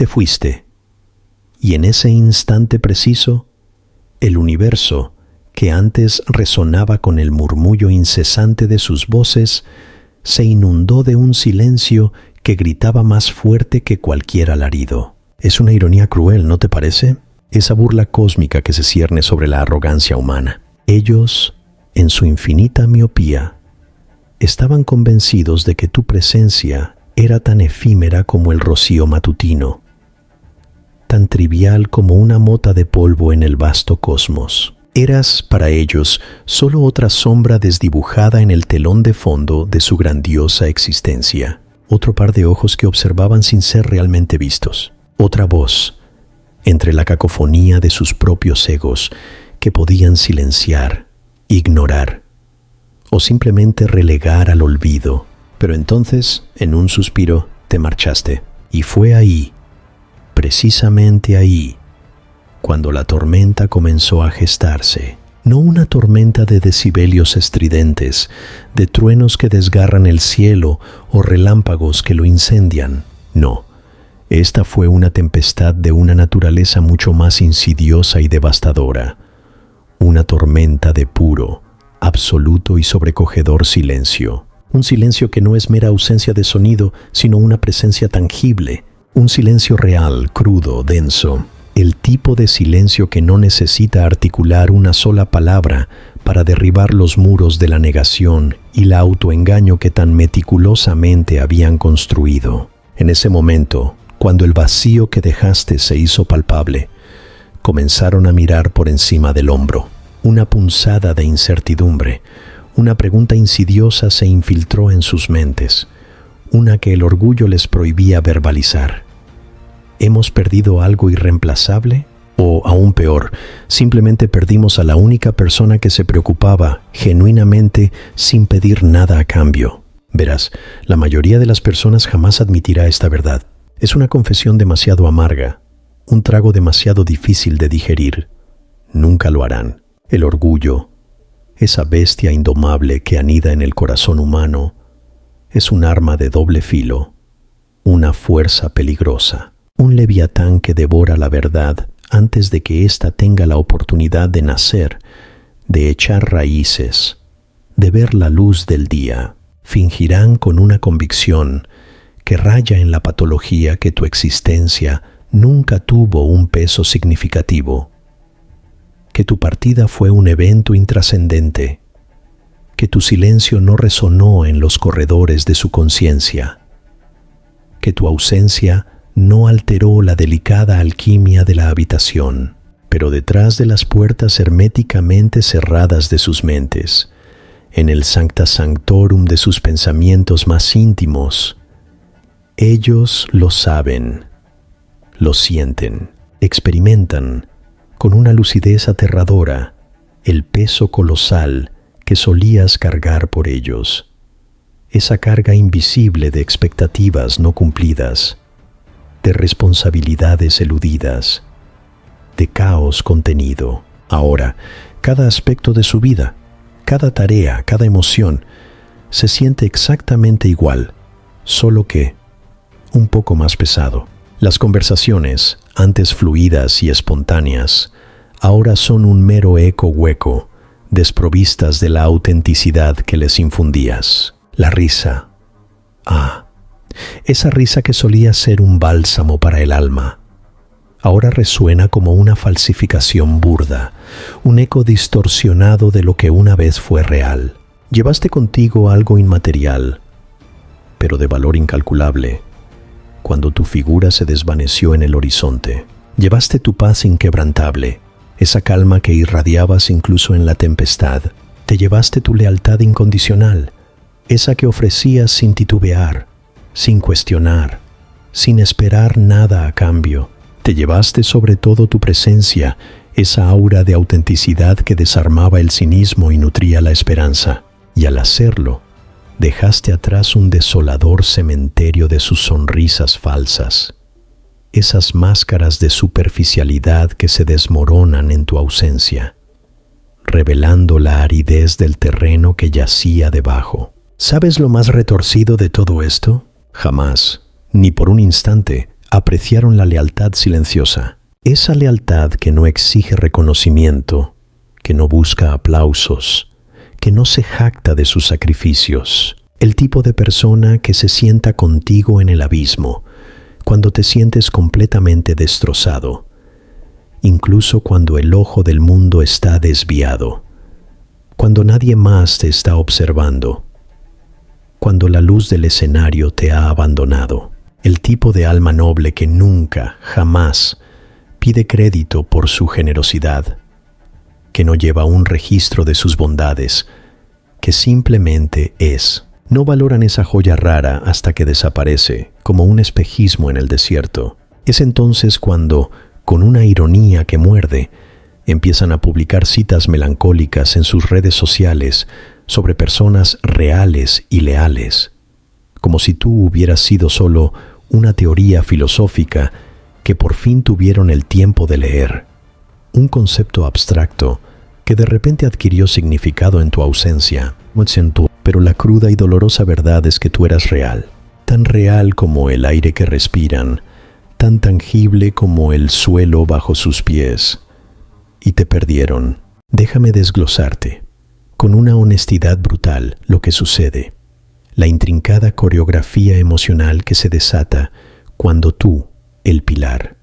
te fuiste. Y en ese instante preciso, el universo, que antes resonaba con el murmullo incesante de sus voces, se inundó de un silencio que gritaba más fuerte que cualquier alarido. Es una ironía cruel, ¿no te parece? Esa burla cósmica que se cierne sobre la arrogancia humana. Ellos, en su infinita miopía, estaban convencidos de que tu presencia era tan efímera como el rocío matutino, tan trivial como una mota de polvo en el vasto cosmos. Eras, para ellos, solo otra sombra desdibujada en el telón de fondo de su grandiosa existencia. Otro par de ojos que observaban sin ser realmente vistos. Otra voz, entre la cacofonía de sus propios egos, que podían silenciar, ignorar, o simplemente relegar al olvido. Pero entonces, en un suspiro, te marchaste. Y fue ahí, precisamente ahí, cuando la tormenta comenzó a gestarse. No una tormenta de decibelios estridentes, de truenos que desgarran el cielo o relámpagos que lo incendian. No, esta fue una tempestad de una naturaleza mucho más insidiosa y devastadora. Una tormenta de puro, absoluto y sobrecogedor silencio. Un silencio que no es mera ausencia de sonido, sino una presencia tangible. Un silencio real, crudo, denso. El tipo de silencio que no necesita articular una sola palabra para derribar los muros de la negación y el autoengaño que tan meticulosamente habían construido. En ese momento, cuando el vacío que dejaste se hizo palpable, comenzaron a mirar por encima del hombro. Una punzada de incertidumbre, una pregunta insidiosa se infiltró en sus mentes, una que el orgullo les prohibía verbalizar. ¿Hemos perdido algo irreemplazable? O, aún peor, simplemente perdimos a la única persona que se preocupaba genuinamente sin pedir nada a cambio. Verás, la mayoría de las personas jamás admitirá esta verdad. Es una confesión demasiado amarga, un trago demasiado difícil de digerir. Nunca lo harán. El orgullo, esa bestia indomable que anida en el corazón humano, es un arma de doble filo, una fuerza peligrosa. Un leviatán que devora la verdad antes de que ésta tenga la oportunidad de nacer, de echar raíces, de ver la luz del día. Fingirán con una convicción que raya en la patología que tu existencia nunca tuvo un peso significativo, que tu partida fue un evento intrascendente, que tu silencio no resonó en los corredores de su conciencia, que tu ausencia no alteró la delicada alquimia de la habitación. Pero detrás de las puertas herméticamente cerradas de sus mentes, en el sancta sanctorum de sus pensamientos más íntimos, ellos lo saben, lo sienten, experimentan con una lucidez aterradora el peso colosal que solías cargar por ellos, esa carga invisible de expectativas no cumplidas, de responsabilidades eludidas, de caos contenido. Ahora, cada aspecto de su vida, cada tarea, cada emoción, se siente exactamente igual, solo que un poco más pesado. Las conversaciones, antes fluidas y espontáneas, ahora son un mero eco hueco, desprovistas de la autenticidad que les infundías. La risa. Esa risa que solía ser un bálsamo para el alma, ahora resuena como una falsificación burda, un eco distorsionado de lo que una vez fue real. Llevaste contigo algo inmaterial, pero de valor incalculable, cuando tu figura se desvaneció en el horizonte. Llevaste tu paz inquebrantable, esa calma que irradiabas incluso en la tempestad. Te llevaste tu lealtad incondicional, esa que ofrecías sin titubear, sin cuestionar, sin esperar nada a cambio. Te llevaste sobre todo tu presencia, esa aura de autenticidad que desarmaba el cinismo y nutría la esperanza. Y al hacerlo, dejaste atrás un desolador cementerio de sus sonrisas falsas, esas máscaras de superficialidad que se desmoronan en tu ausencia, revelando la aridez del terreno que yacía debajo. ¿Sabes lo más retorcido de todo esto? Jamás, ni por un instante, apreciaron la lealtad silenciosa. Esa lealtad que no exige reconocimiento, que no busca aplausos, que no se jacta de sus sacrificios. El tipo de persona que se sienta contigo en el abismo, cuando te sientes completamente destrozado, incluso cuando el ojo del mundo está desviado, cuando nadie más te está observando, cuando la luz del escenario te ha abandonado. El tipo de alma noble que nunca, jamás, pide crédito por su generosidad, que no lleva un registro de sus bondades, que simplemente es. No valoran esa joya rara hasta que desaparece, como un espejismo en el desierto. Es entonces cuando, con una ironía que muerde, empiezan a publicar citas melancólicas en sus redes sociales sobre personas reales y leales, como si tú hubieras sido solo una teoría filosófica que por fin tuvieron el tiempo de leer, un concepto abstracto que de repente adquirió significado en tu ausencia. Pero la cruda y dolorosa verdad es que tú eras real, tan real como el aire que respiran, tan tangible como el suelo bajo sus pies, y te perdieron. Déjame desglosarte, con una honestidad brutal, lo que sucede, la intrincada coreografía emocional que se desata cuando tú, el pilar,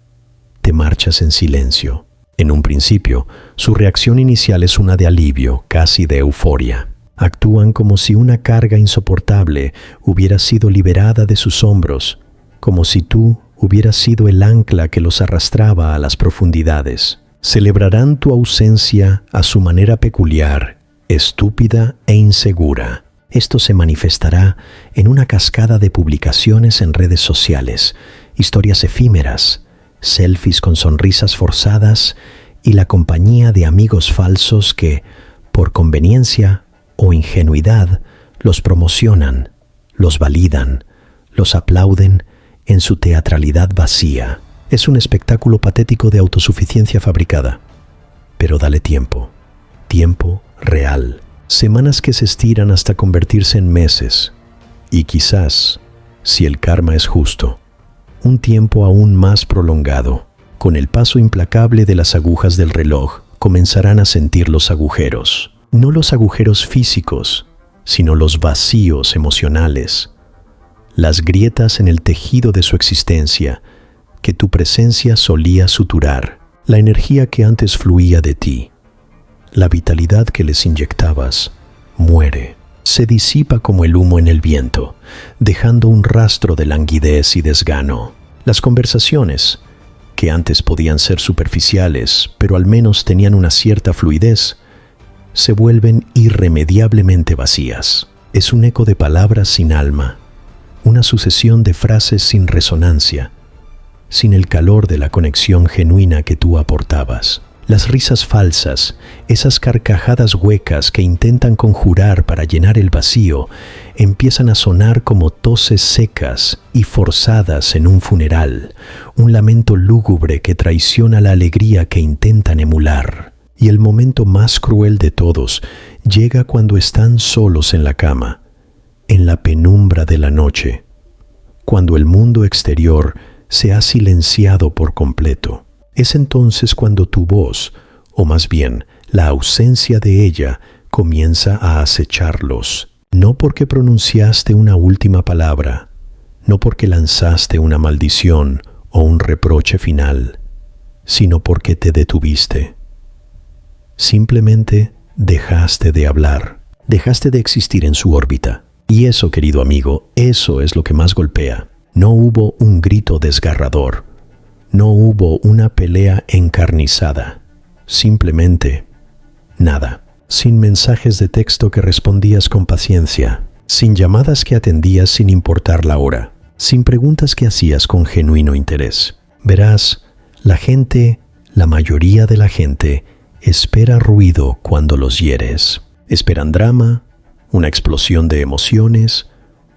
te marchas en silencio. En un principio, su reacción inicial es una de alivio, casi de euforia. Actúan como si una carga insoportable hubiera sido liberada de sus hombros, como si tú hubieras sido el ancla que los arrastraba a las profundidades. Celebrarán tu ausencia a su manera peculiar, estúpida e insegura. Esto se manifestará en una cascada de publicaciones en redes sociales, historias efímeras, selfies con sonrisas forzadas y la compañía de amigos falsos que, por conveniencia o ingenuidad, los promocionan, los validan, los aplauden en su teatralidad vacía. Es un espectáculo patético de autosuficiencia fabricada. Pero dale tiempo, tiempo real. Semanas que se estiran hasta convertirse en meses. Y quizás, si el karma es justo, un tiempo aún más prolongado. Con el paso implacable de las agujas del reloj, comenzarán a sentir los agujeros. No los agujeros físicos, sino los vacíos emocionales. Las grietas en el tejido de su existencia que tu presencia solía suturar. La energía que antes fluía de ti, la vitalidad que les inyectabas, muere. Se disipa como el humo en el viento, dejando un rastro de languidez y desgano. Las conversaciones, que antes podían ser superficiales, pero al menos tenían una cierta fluidez, se vuelven irremediablemente vacías. Es un eco de palabras sin alma, una sucesión de frases sin resonancia, sin el calor de la conexión genuina que tú aportabas. Las risas falsas, esas carcajadas huecas que intentan conjurar para llenar el vacío, empiezan a sonar como toses secas y forzadas en un funeral, un lamento lúgubre que traiciona la alegría que intentan emular. Y el momento más cruel de todos llega cuando están solos en la cama, en la penumbra de la noche, cuando el mundo exterior se ha silenciado por completo. Es entonces cuando tu voz, o más bien la ausencia de ella, comienza a acecharlos. No porque pronunciaste una última palabra, no porque lanzaste una maldición o un reproche final, sino porque te detuviste. Simplemente dejaste de hablar, dejaste de existir en su órbita. Y eso, querido amigo, eso es lo que más golpea. No hubo un grito desgarrador, no hubo una pelea encarnizada, simplemente nada. Sin mensajes de texto que respondías con paciencia, sin llamadas que atendías sin importar la hora, sin preguntas que hacías con genuino interés. Verás, la mayoría de la gente, espera ruido cuando los hieres. Esperan drama, una explosión de emociones,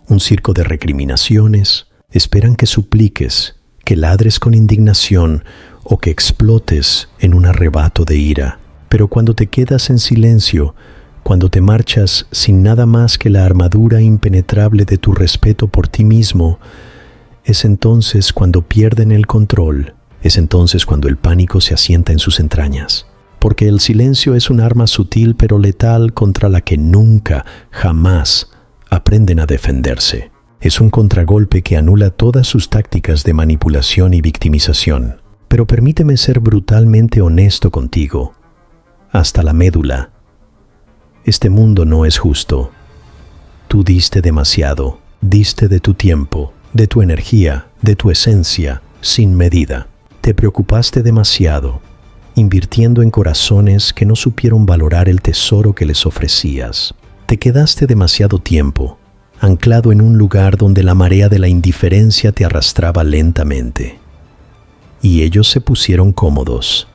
un circo de recriminaciones. Esperan que supliques, que ladres con indignación o que explotes en un arrebato de ira. Pero cuando te quedas en silencio, cuando te marchas sin nada más que la armadura impenetrable de tu respeto por ti mismo, Es entonces cuando pierden el control, es entonces cuando el pánico se asienta en sus entrañas. Porque el silencio es un arma sutil pero letal contra la que nunca, jamás aprenden a defenderse. Es un contragolpe que anula todas sus tácticas de manipulación y victimización. Pero permíteme ser brutalmente honesto contigo, hasta la médula. Este mundo no es justo. Tú diste demasiado, diste de tu tiempo, de tu energía, de tu esencia, sin medida. Te preocupaste demasiado, invirtiendo en corazones que no supieron valorar el tesoro que les ofrecías. Te quedaste demasiado tiempo, anclado en un lugar donde la marea de la indiferencia te arrastraba lentamente. Y ellos se pusieron cómodos,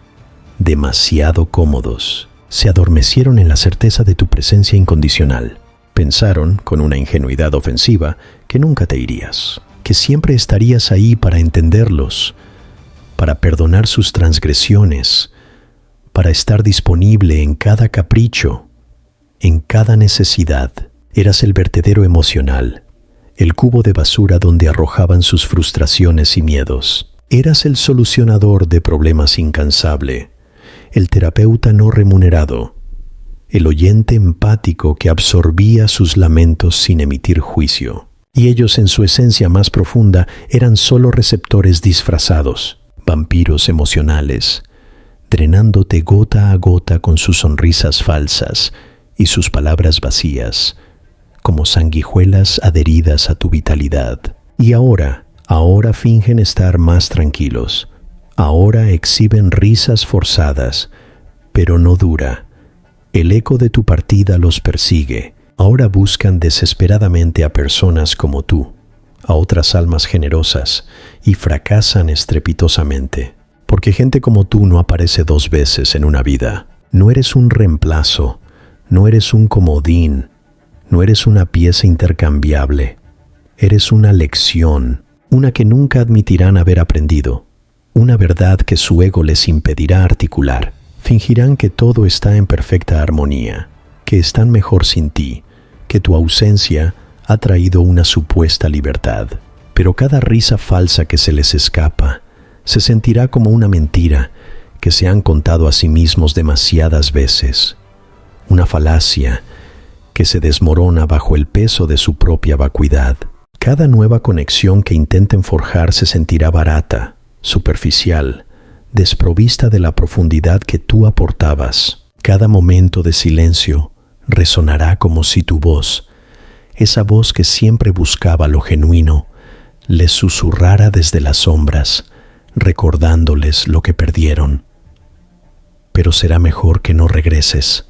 demasiado cómodos. Se adormecieron en la certeza de tu presencia incondicional. Pensaron, con una ingenuidad ofensiva, que nunca te irías, que siempre estarías ahí para entenderlos, para perdonar sus transgresiones, para estar disponible en cada capricho, en cada necesidad. Eras el vertedero emocional, el cubo de basura donde arrojaban sus frustraciones y miedos. Eras el solucionador de problemas incansable, el terapeuta no remunerado, el oyente empático que absorbía sus lamentos sin emitir juicio. Y ellos en su esencia más profunda eran solo receptores disfrazados, vampiros emocionales, drenándote gota a gota con sus sonrisas falsas y sus palabras vacías, como sanguijuelas adheridas a tu vitalidad. Y ahora fingen estar más tranquilos. Ahora exhiben risas forzadas, pero no dura. El eco de tu partida los persigue. Ahora buscan desesperadamente a personas como tú, a otras almas generosas, y fracasan estrepitosamente. Porque gente como tú no aparece 2 veces en una vida. No eres un reemplazo, no eres un comodín, no eres una pieza intercambiable. Eres una lección, una que nunca admitirán haber aprendido, una verdad que su ego les impedirá articular. Fingirán que todo está en perfecta armonía, que están mejor sin ti, que tu ausencia ha traído una supuesta libertad. Pero cada risa falsa que se les escapa se sentirá como una mentira que se han contado a sí mismos demasiadas veces, una falacia que se desmorona bajo el peso de su propia vacuidad. Cada nueva conexión que intenten forjar se sentirá barata, superficial, desprovista de la profundidad que tú aportabas. Cada momento de silencio resonará como si tu voz, esa voz que siempre buscaba lo genuino, les susurrara desde las sombras, recordándoles lo que perdieron. Pero será mejor que no regreses,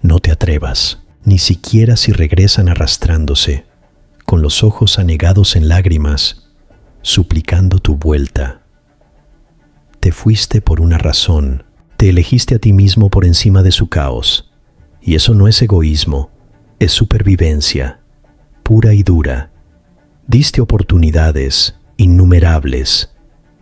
no te atrevas, ni siquiera si regresan arrastrándose, con los ojos anegados en lágrimas, suplicando tu vuelta. Te fuiste por una razón, te elegiste a ti mismo por encima de su caos, y eso no es egoísmo, es supervivencia, pura y dura. Diste oportunidades innumerables,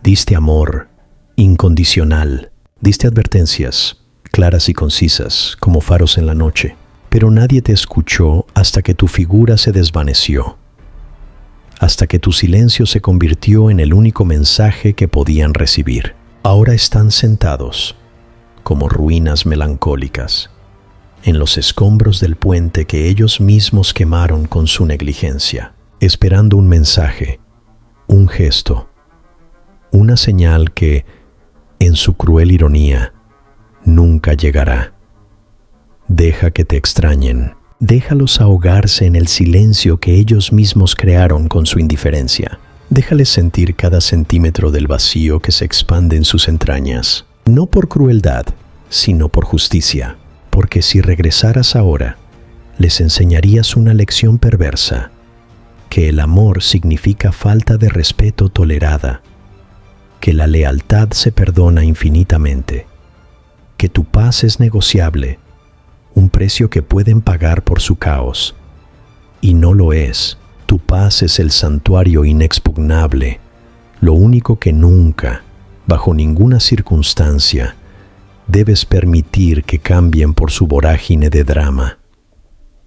diste amor incondicional, diste advertencias claras y concisas como faros en la noche, pero nadie te escuchó hasta que tu figura se desvaneció, hasta que tu silencio se convirtió en el único mensaje que podían recibir. Ahora están sentados, como ruinas melancólicas, en los escombros del puente que ellos mismos quemaron con su negligencia, esperando un mensaje, un gesto, una señal que, en su cruel ironía, nunca llegará. Deja que te extrañen, déjalos ahogarse en el silencio que ellos mismos crearon con su indiferencia. Déjales sentir cada centímetro del vacío que se expande en sus entrañas, no por crueldad, sino por justicia, porque si regresaras ahora, les enseñarías una lección perversa, que el amor significa falta de respeto tolerada, que la lealtad se perdona infinitamente, que tu paz es negociable, un precio que pueden pagar por su caos, y no lo es. Tu paz es el santuario inexpugnable, lo único que nunca, bajo ninguna circunstancia, debes permitir que cambien por su vorágine de drama.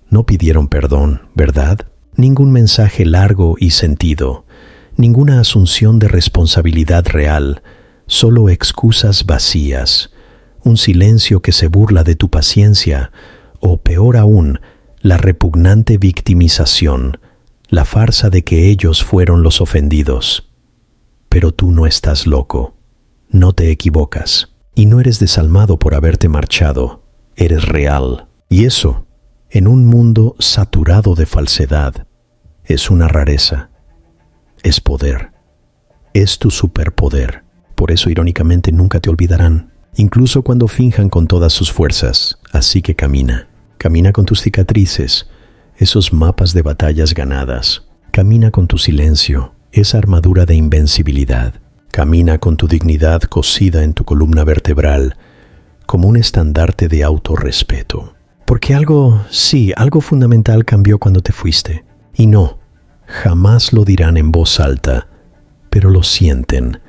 No pidieron perdón, ¿verdad? Ningún mensaje largo y sentido, ninguna asunción de responsabilidad real, solo excusas vacías, un silencio que se burla de tu paciencia, o peor aún, la repugnante victimización, la farsa de que ellos fueron los ofendidos. Pero tú no estás loco, no te equivocas, y no eres desalmado por haberte marchado, eres real. Y eso, en un mundo saturado de falsedad, es una rareza, es poder, es tu superpoder. Por eso irónicamente nunca te olvidarán, incluso cuando finjan con todas sus fuerzas. Así que camina, camina con tus cicatrices, esos mapas de batallas ganadas. Camina con tu silencio, esa armadura de invencibilidad. Camina con tu dignidad cosida en tu columna vertebral, como un estandarte de autorrespeto. Porque algo fundamental cambió cuando te fuiste. Y no, jamás lo dirán en voz alta, pero lo sienten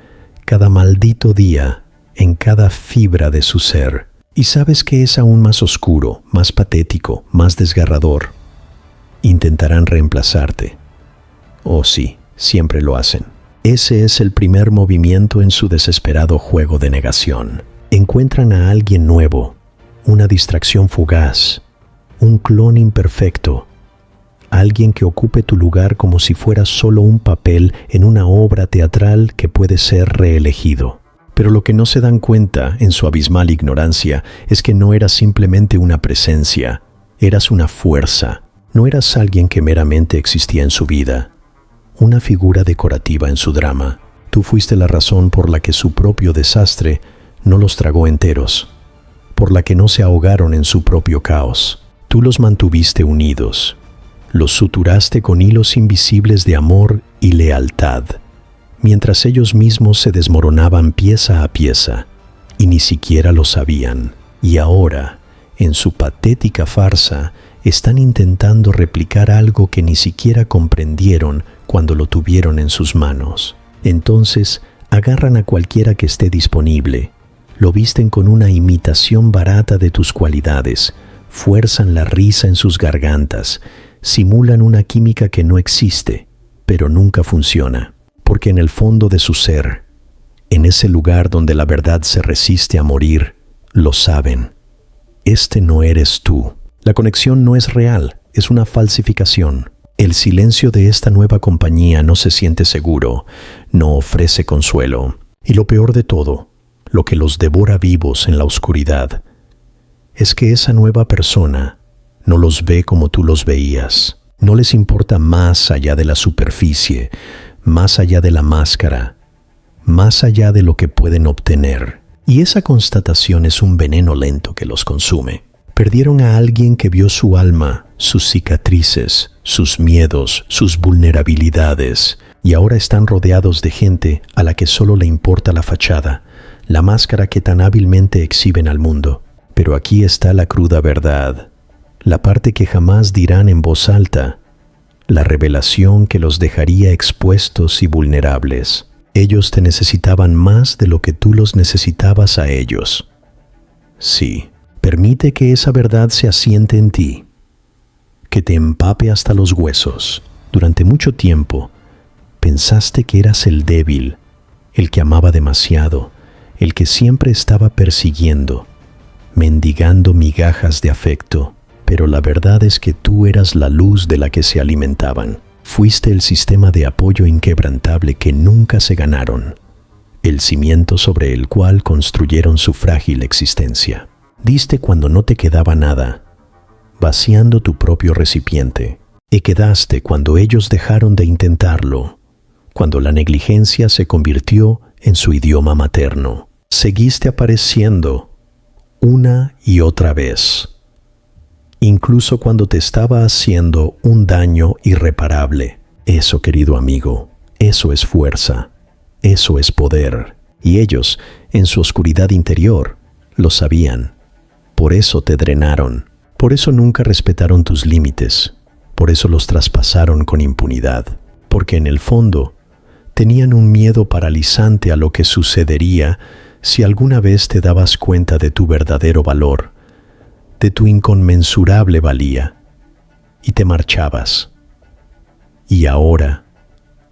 cada maldito día, en cada fibra de su ser. Y sabes que es aún más oscuro, más patético, más desgarrador. Intentarán reemplazarte. Oh sí, siempre lo hacen. Ese es el primer movimiento en su desesperado juego de negación. Encuentran a alguien nuevo, una distracción fugaz, un clon imperfecto, alguien que ocupe tu lugar como si fuera solo un papel en una obra teatral que puede ser reelegido. Pero lo que no se dan cuenta en su abismal ignorancia es que no eras simplemente una presencia, eras una fuerza, no eras alguien que meramente existía en su vida, una figura decorativa en su drama. Tú fuiste la razón por la que su propio desastre no los tragó enteros, por la que no se ahogaron en su propio caos. Tú los mantuviste unidos, los suturaste con hilos invisibles de amor y lealtad, mientras ellos mismos se desmoronaban pieza a pieza, y ni siquiera lo sabían. Y ahora, en su patética farsa, están intentando replicar algo que ni siquiera comprendieron cuando lo tuvieron en sus manos. Entonces, agarran a cualquiera que esté disponible, lo visten con una imitación barata de tus cualidades, fuerzan la risa en sus gargantas, simulan una química que no existe, pero nunca funciona, porque en el fondo de su ser, en ese lugar donde la verdad se resiste a morir, lo saben. Este no eres tú. La conexión no es real, es una falsificación. El silencio de esta nueva compañía no se siente seguro, no ofrece consuelo. Y lo peor de todo, lo que los devora vivos en la oscuridad, es que esa nueva persona no los ve como tú los veías. No les importa más allá de la superficie, más allá de la máscara, más allá de lo que pueden obtener. Y esa constatación es un veneno lento que los consume. Perdieron a alguien que vio su alma, sus cicatrices, sus miedos, sus vulnerabilidades, y ahora están rodeados de gente a la que solo le importa la fachada, la máscara que tan hábilmente exhiben al mundo. Pero aquí está la cruda verdad, la parte que jamás dirán en voz alta, la revelación que los dejaría expuestos y vulnerables. Ellos te necesitaban más de lo que tú los necesitabas a ellos. Sí, permite que esa verdad se asiente en ti, que te empape hasta los huesos. Durante mucho tiempo, pensaste que eras el débil, el que amaba demasiado, el que siempre estaba persiguiendo, mendigando migajas de afecto, pero la verdad es que tú eras la luz de la que se alimentaban. Fuiste el sistema de apoyo inquebrantable que nunca se ganaron, el cimiento sobre el cual construyeron su frágil existencia. Diste cuando no te quedaba nada, vaciando tu propio recipiente, y quedaste cuando ellos dejaron de intentarlo, cuando la negligencia se convirtió en su idioma materno. Seguiste apareciendo una y otra vez, incluso cuando te estaba haciendo un daño irreparable. Eso, querido amigo, eso es fuerza, eso es poder. Y ellos, en su oscuridad interior, lo sabían. Por eso te drenaron, por eso nunca respetaron tus límites, por eso los traspasaron con impunidad, porque en el fondo tenían un miedo paralizante a lo que sucedería si alguna vez te dabas cuenta de tu verdadero valor, de tu inconmensurable valía, y te marchabas. Y ahora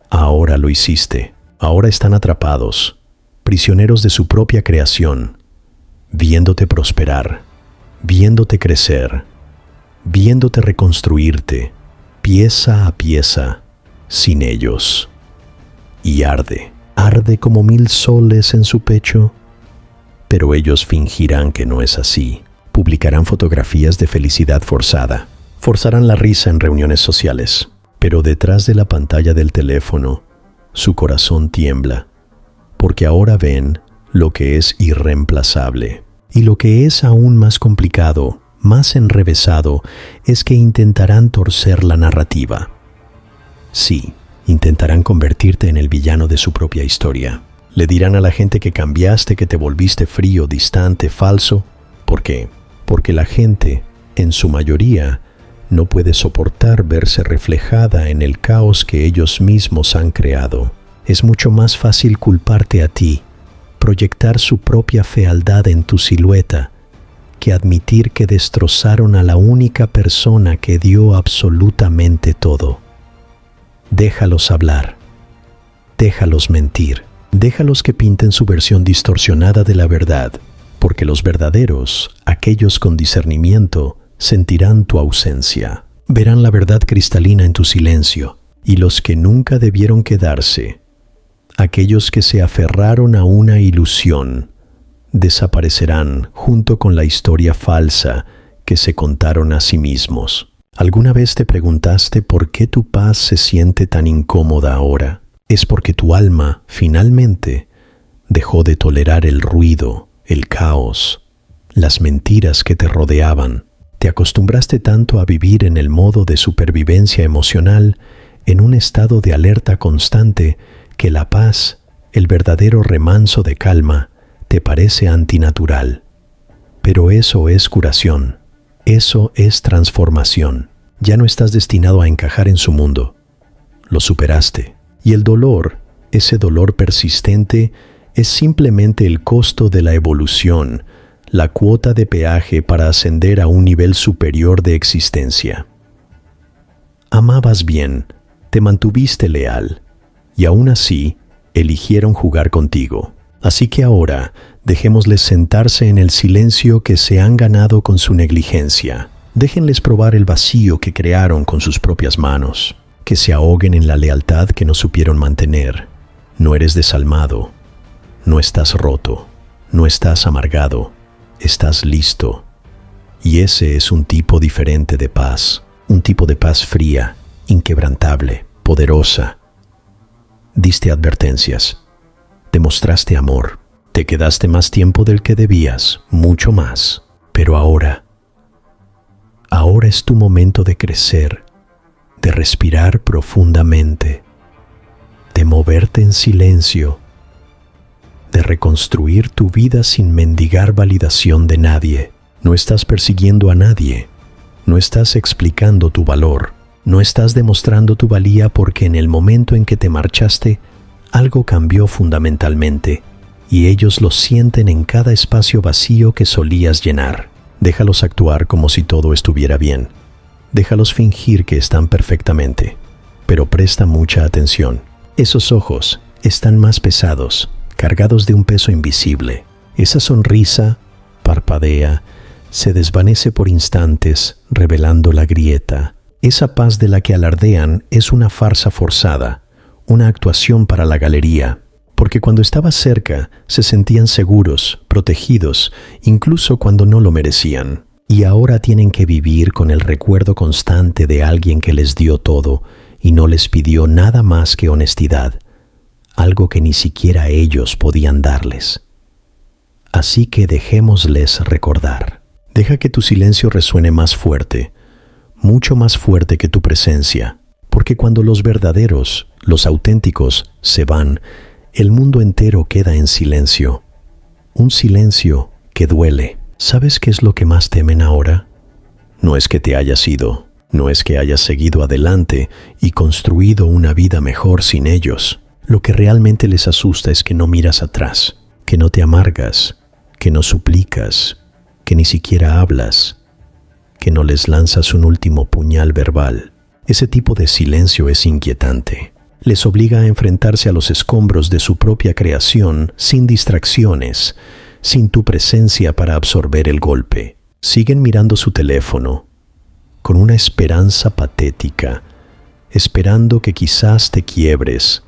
Ahora lo hiciste. Ahora están atrapados, prisioneros de su propia creación, viéndote prosperar, viéndote crecer, viéndote reconstruirte, pieza a pieza, sin ellos. Y arde como 1000 soles en su pecho. Pero ellos fingirán que no es así. Publicarán fotografías de felicidad forzada. Forzarán la risa en reuniones sociales. Pero detrás de la pantalla del teléfono, su corazón tiembla, porque ahora ven lo que es irreemplazable. Y lo que es aún más complicado, más enrevesado, es que intentarán torcer la narrativa. Sí, intentarán convertirte en el villano de su propia historia. Le dirán a la gente que cambiaste, que te volviste frío, distante, falso. ¿Por qué? Porque la gente, en su mayoría, no puede soportar verse reflejada en el caos que ellos mismos han creado. Es mucho más fácil culparte a ti, proyectar su propia fealdad en tu silueta, que admitir que destrozaron a la única persona que dio absolutamente todo. Déjalos hablar, déjalos mentir, déjalos que pinten su versión distorsionada de la verdad, porque los verdaderos, aquellos con discernimiento, sentirán tu ausencia, verán la verdad cristalina en tu silencio, y los que nunca debieron quedarse, aquellos que se aferraron a una ilusión, desaparecerán junto con la historia falsa que se contaron a sí mismos. ¿Alguna vez te preguntaste por qué tu paz se siente tan incómoda ahora? Es porque tu alma, finalmente, dejó de tolerar el ruido, el caos, las mentiras que te rodeaban. Te acostumbraste tanto a vivir en el modo de supervivencia emocional, en un estado de alerta constante, que la paz, el verdadero remanso de calma, te parece antinatural. Pero eso es curación, eso es transformación. Ya no estás destinado a encajar en su mundo. Lo superaste. Y el dolor, ese dolor persistente, es simplemente el costo de la evolución, la cuota de peaje para ascender a un nivel superior de existencia. Amabas bien, te mantuviste leal, y aún así eligieron jugar contigo. Así que ahora dejémosles sentarse en el silencio que se han ganado con su negligencia. Déjenles probar el vacío que crearon con sus propias manos, que se ahoguen en la lealtad que no supieron mantener. No eres desalmado, no estás roto, no estás amargado. Estás listo. Y ese es un tipo diferente de paz, un tipo de paz fría, inquebrantable, poderosa. Diste advertencias, demostraste amor, te quedaste más tiempo del que debías, mucho más. Pero ahora es tu momento de crecer, de respirar profundamente, de moverte en silencio, de reconstruir tu vida sin mendigar validación de nadie. No estás persiguiendo a nadie, no estás explicando tu valor, no estás demostrando tu valía porque en el momento en que te marchaste, algo cambió fundamentalmente y ellos lo sienten en cada espacio vacío que solías llenar. Déjalos actuar como si todo estuviera bien. Déjalos fingir que están perfectamente, pero presta mucha atención. Esos ojos están más pesados, cargados de un peso invisible. Esa sonrisa parpadea, se desvanece por instantes, revelando la grieta. Esa paz de la que alardean es una farsa forzada, una actuación para la galería, porque cuando estabas cerca se sentían seguros, protegidos, incluso cuando no lo merecían. Y ahora tienen que vivir con el recuerdo constante de alguien que les dio todo y no les pidió nada más que honestidad, algo que ni siquiera ellos podían darles. Así que dejémosles recordar. Deja que tu silencio resuene más fuerte, mucho más fuerte que tu presencia, porque cuando los verdaderos, los auténticos, se van, el mundo entero queda en silencio. Un silencio que duele. ¿Sabes qué es lo que más temen ahora? No es que te hayas ido, no es que hayas seguido adelante y construido una vida mejor sin ellos. Lo que realmente les asusta es que no miras atrás, que no te amargas, que no suplicas, que ni siquiera hablas, que no les lanzas un último puñal verbal. Ese tipo de silencio es inquietante. Les obliga a enfrentarse a los escombros de su propia creación sin distracciones, sin tu presencia para absorber el golpe. Siguen mirando su teléfono, con una esperanza patética, esperando que quizás te quiebres,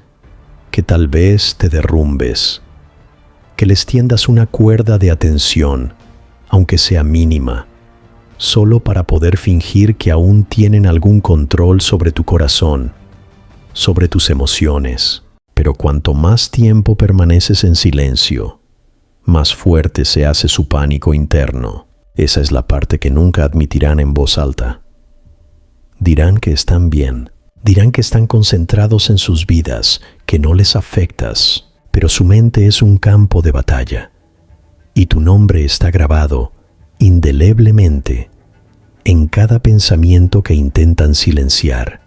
que tal vez te derrumbes, que les tiendas una cuerda de atención, aunque sea mínima, solo para poder fingir que aún tienen algún control sobre tu corazón, sobre tus emociones. Pero cuanto más tiempo permaneces en silencio, más fuerte se hace su pánico interno. Esa es la parte que nunca admitirán en voz alta. Dirán que están bien, dirán que están concentrados en sus vidas, que no les afectas, pero su mente es un campo de batalla, y tu nombre está grabado indeleblemente en cada pensamiento que intentan silenciar,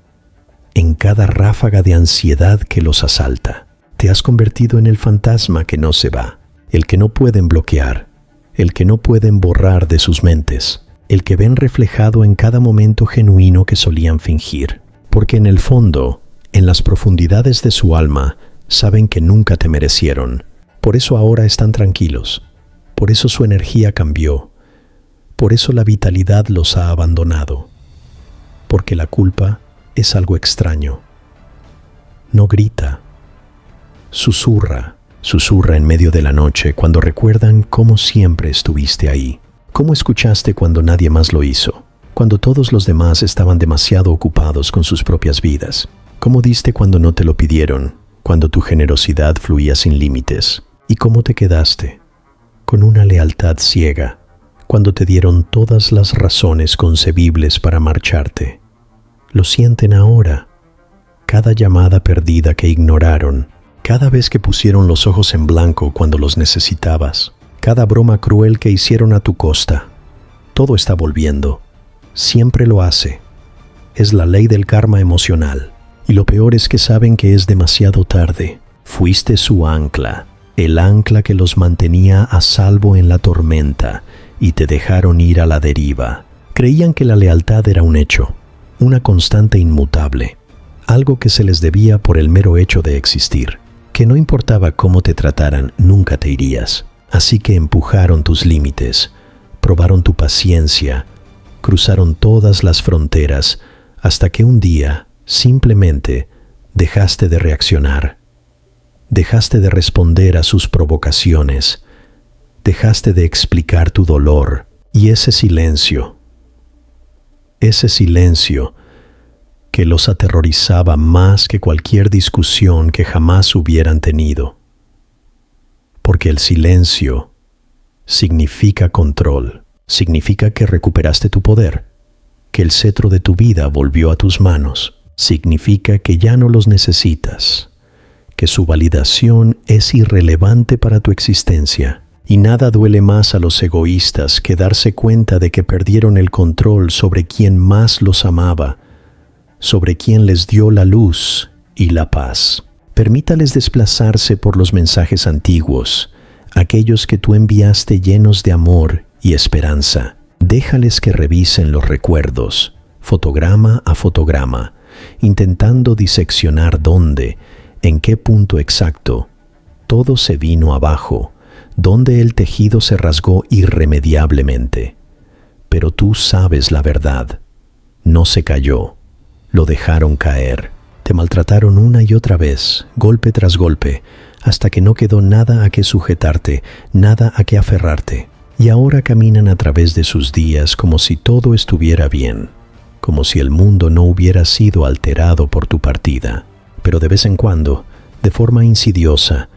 en cada ráfaga de ansiedad que los asalta. Te has convertido en el fantasma que no se va, el que no pueden bloquear, el que no pueden borrar de sus mentes, el que ven reflejado en cada momento genuino que solían fingir, porque en el fondo, en las profundidades de su alma, saben que nunca te merecieron. Por eso ahora están tranquilos, por eso su energía cambió, por eso la vitalidad los ha abandonado, porque la culpa es algo extraño. No grita, susurra en medio de la noche cuando recuerdan cómo siempre estuviste ahí, cómo escuchaste cuando nadie más lo hizo, cuando todos los demás estaban demasiado ocupados con sus propias vidas, cómo diste cuando no te lo pidieron, cuando tu generosidad fluía sin límites, y cómo te quedaste con una lealtad ciega cuando te dieron todas las razones concebibles para marcharte. Lo sienten ahora, cada llamada perdida que ignoraron, cada vez que pusieron los ojos en blanco cuando los necesitabas, cada broma cruel que hicieron a tu costa. Todo está volviendo, siempre lo hace. Es la ley del karma emocional. Y lo peor es que saben que es demasiado tarde. Fuiste su ancla, el ancla que los mantenía a salvo en la tormenta, y te dejaron ir a la deriva. Creían que la lealtad era un hecho, una constante inmutable, algo que se les debía por el mero hecho de existir, que no importaba cómo te trataran, nunca te irías. Así que empujaron tus límites, probaron tu paciencia, cruzaron todas las fronteras, hasta que un día, simplemente, dejaste de reaccionar, dejaste de responder a sus provocaciones, dejaste de explicar tu dolor, y ese silencio que los aterrorizaba más que cualquier discusión que jamás hubieran tenido. Porque el silencio significa control, significa que recuperaste tu poder, que el cetro de tu vida volvió a tus manos, significa que ya no los necesitas, que su validación es irrelevante para tu existencia. Y nada duele más a los egoístas que darse cuenta de que perdieron el control sobre quien más los amaba, sobre quien les dio la luz y la paz. Permítales desplazarse por los mensajes antiguos, aquellos que tú enviaste llenos de amor y esperanza. Déjales que revisen los recuerdos, fotograma a fotograma, intentando diseccionar dónde, en qué punto exacto, todo se vino abajo, donde el tejido se rasgó irremediablemente. Pero tú sabes la verdad. No se cayó. Lo dejaron caer. Te maltrataron una y otra vez, golpe tras golpe, hasta que no quedó nada a que sujetarte, nada a que aferrarte. Y ahora caminan a través de sus días como si todo estuviera bien, como si el mundo no hubiera sido alterado por tu partida. Pero de vez en cuando, de forma insidiosa,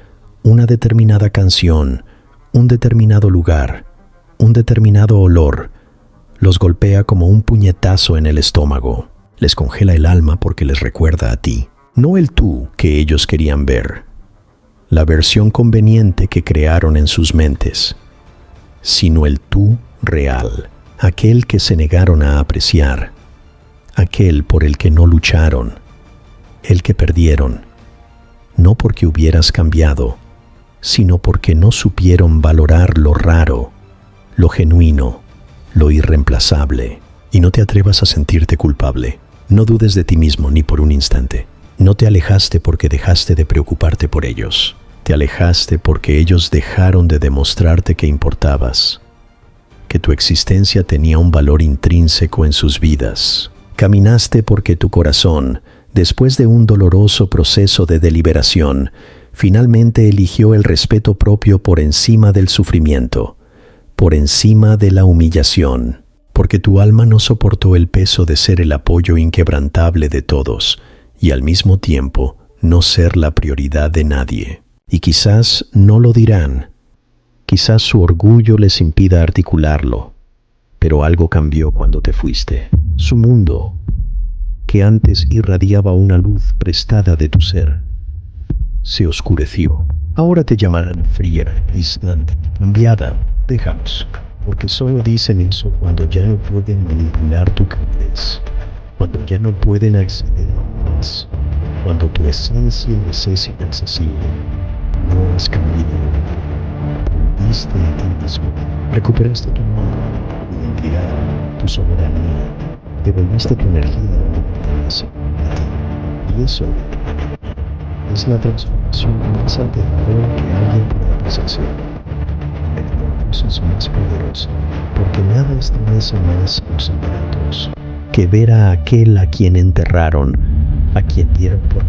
una determinada canción, un determinado lugar, un determinado olor, los golpea como un puñetazo en el estómago. Les congela el alma porque les recuerda a ti. No el tú que ellos querían ver, la versión conveniente que crearon en sus mentes, sino el tú real, aquel que se negaron a apreciar, aquel por el que no lucharon, el que perdieron, no porque hubieras cambiado, sino porque no supieron valorar lo raro, lo genuino, lo irreemplazable. Y no te atrevas a sentirte culpable. No dudes de ti mismo ni por un instante. No te alejaste porque dejaste de preocuparte por ellos. Te alejaste porque ellos dejaron de demostrarte que importabas, que tu existencia tenía un valor intrínseco en sus vidas. Caminaste porque tu corazón, después de un doloroso proceso de deliberación, finalmente eligió el respeto propio por encima del sufrimiento, por encima de la humillación, porque tu alma no soportó el peso de ser el apoyo inquebrantable de todos y al mismo tiempo no ser la prioridad de nadie. Y quizás no lo dirán, quizás su orgullo les impida articularlo, pero algo cambió cuando te fuiste. Su mundo, que antes irradiaba una luz prestada de tu ser, se oscureció. Ahora te llamarán fría, distante, cambiada. Déjalos, porque solo dicen eso cuando ya no pueden manipular tu calidez, cuando ya no pueden acceder a más, cuando tu esencia es inaccesible. No has cambiado. Volviste a ti mismo. Recuperaste tu nombre, tu identidad, tu soberanía. Devolviste tu energía donde pertenece a ti. Y eso es la transformación más aterradora que alguien pueda presenciar. El recurso es más poderoso, porque nada estremece más a los ingratos que ver a aquel a quien enterraron, a quien dieron por